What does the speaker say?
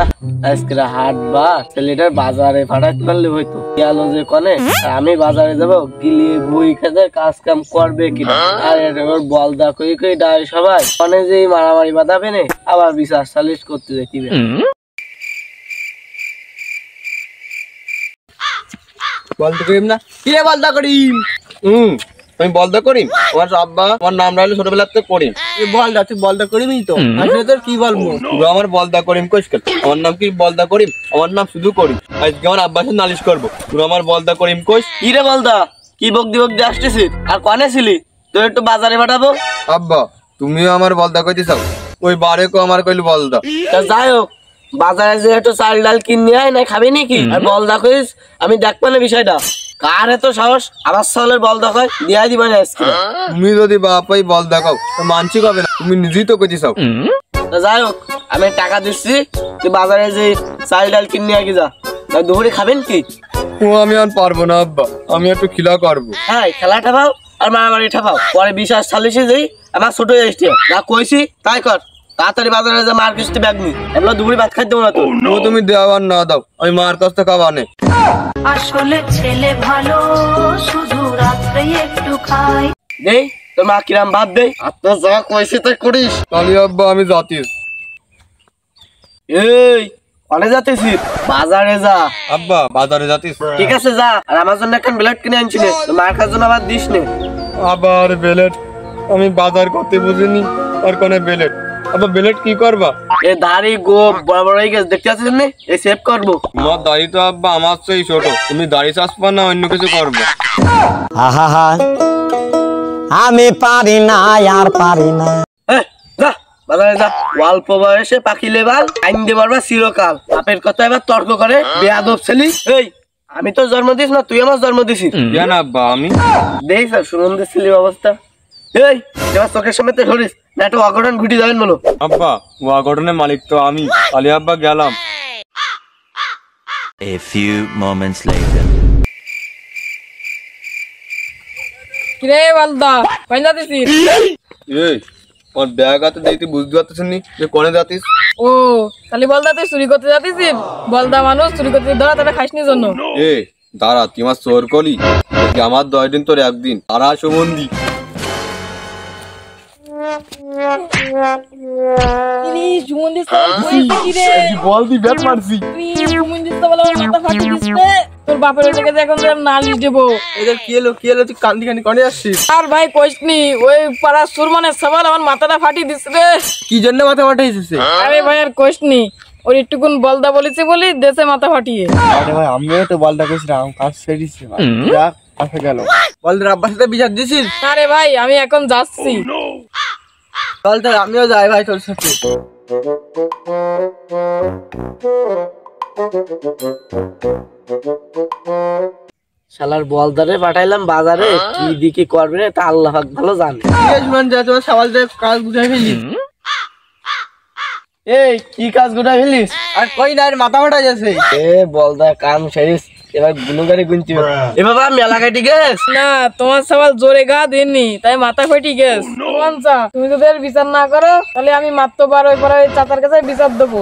না আজকে হাট বা ছেলেটার বাজারে পাঠাতে পারলে হয়তো গেল যে কনে আমি বাজারে যাবো গিলিয়ে বই খেতে কাজ কাম করবে কিনা আর ওর বলদা কই কই ডায় সবাই কনে যে মারামারি বাঁধাবে না আবার বিচার সালিশ করতে দেখিবে বলতে করিম না কি রে বলদা করিম আমি বলদা করিম আমার আব্বা আমার নাম রাখলে ছোটবেলাতে করিম তুই বলদা তুই বলদা করিমই তো আসলে তোর কি বলবো তুই আমার বলদা করিম কইস কেন আমার নাম কি বলদা করিম আমার নাম শুধু করিম আজকে আমার আব্বার সাথে নালিশ করবো তুই আমার বলদা করিম কইস কি রে বলদা কি বকদি বকদি আসতেছিস আর কনে ছিলি তোর একটু বাজারে পাঠাবো আব্বা তুমিও আমার বলদা কইতে চাও ওই বারে কো আমার কইল বলদা তা যাই হোক বাজারে যে একটু চাল ডাল কিনে আয় না খাবি নাকি আর বলদা কইস আমি দেখবো না বিষয়টা কার এত সাহস আমার সালের বলদা কয় দিয়া দিবা না আজকে তুমি যদি বাপাই বলদা কও তো মানছি কবে না তুমি নিজেই তো কইতে চাও তা যাই হোক আমি টাকা দিচ্ছি তুই বাজারে যে চাল ডাল কিনে আগে যা দুপুরে খাবেন কি ও আমি আর পারবো না আব্বা আমি একটু খিলা করবো হ্যাঁ খেলাটা পাও আর মারামারিটা পাও পরে বিশ্বাস সালিশে যাই আমার ছোট এসটি যা কইছি তাই কর তাড়াতাড়ি বাজারে যা মার কিস্তি ব্যাগ নি এগুলো দুপুরে ভাত খাইতে দেবো না তো ও তুমি দেওয়া আর না দাও আমি মার কাছ থেকে খাওয়া নে আসলে ছেলে ভালো শুধু রাত্রে একটু খাই দেই তোর মা কিরাম ভাত দেই আপনার যা কইছে তাই করিস তাহলে আব্বা আমি যাতিস এই কনে যাতেছিস বাজারে যা আব্বা বাজারে যাতিস ঠিক আছে যা আর আমার জন্য একটা ব্লেড কিনে আনছি নে তোর মার কাছে জন্য আবার দিস নে আবার বেলেট আমি বাজার করতে বুঝিনি আর কোনে বেলেট আব্বা বেলেট কি করবা এ দাড়ি গোপ বড় বড় হয়ে গেছে দেখতে পাচ্ছিস না এই সেভ করবো তোমার দাড়ি তো আব্বা আমার চেয়ে ছোট তুমি দাড়ি চাষবা না অন্য কিছু করবে আহা আমি পারি না আর পারি না যা বাজারে যা অল্প বয়সে পাখি লেবাল আইন দে পারবা চিরকাল বাপের কথা এবার তর্ক করে বেয়াদব ছেলি এই আমি তো জন্ম দিস না তুই আমার জন্ম দিছিস জান আব্বা আমি দেখ স্যার সুনন্দের ছেলের অবস্থা এই এবার চোখের সামনে তো ধরিস না একটা অঘটন ঘুটি যাবেন বলো আব্বা ও অঘটনের মালিক তো আমি তাহলে আব্বা গেলাম A few moments later. কিরে বলদা কই যাতিস এই ওর ব্যাগ হাতে দিতে বুঝতে পারতেছিস নি যে কোনে যাতিস ও তাহলে বলদা তুই চুরি করতে যাতিস বলদা মানুষ চুরি করতে ধরা তোরা খাসনি জন্য এ দাঁড়া তুই আমার চোর কলি আমার 10 দিন তোর একদিন তারা সুমন্দি ইনি জুমন্দিস কিরে বল দি ব্যাট মারছি তুই জুমন্দিস তো বলে মাথা ফাটি দিছে তোর বাপের থেকে এখন নালিশ দেবো এদের কি এলো তুই কান্দি কান্দি করে আসছিস আর ভাই কইসনি ওই পাড়া সুরমানের সবাল আমার মাথাটা ফাটি দিছে রে কি জন্য মাথা ফাটাইছিস আরে ভাই আর কইসনি ওর একটুকুন বলদা বলেছে বলি দেশে মাথা ফাটিয়ে আরে ভাই আমিও তো বলটা কইছিলাম কাজ ছেড়েছি যা কাছে গেল বলদের আব্বার সাথে বিচার দিছিস আরে ভাই আমি এখন যাচ্ছি চল তাহলে আমিও যাই ভাই তোর সাথে শালার বলদারে পাঠাইলাম বাজারে কি দিকে করবে না তা আল্লাহ পাক ভালো জানে তোমার সওয়াল কাজ বুঝাই ফেলি এই কি কাজ গোটা ফেলিস আর কই না মাথা ফাটা যাচ্ছে এ বলদা কাম সেরিস এবার গুনুগারে গুনতি এ বাবা মেলা কাটি গেছ না তোমার সবাল জোরে গা দেননি তাই মাথা ফেটি গেছ তুমি যদি বিচার না করো তাহলে আমি মাত্র বার ওই চাচার কাছে বিচার দেবো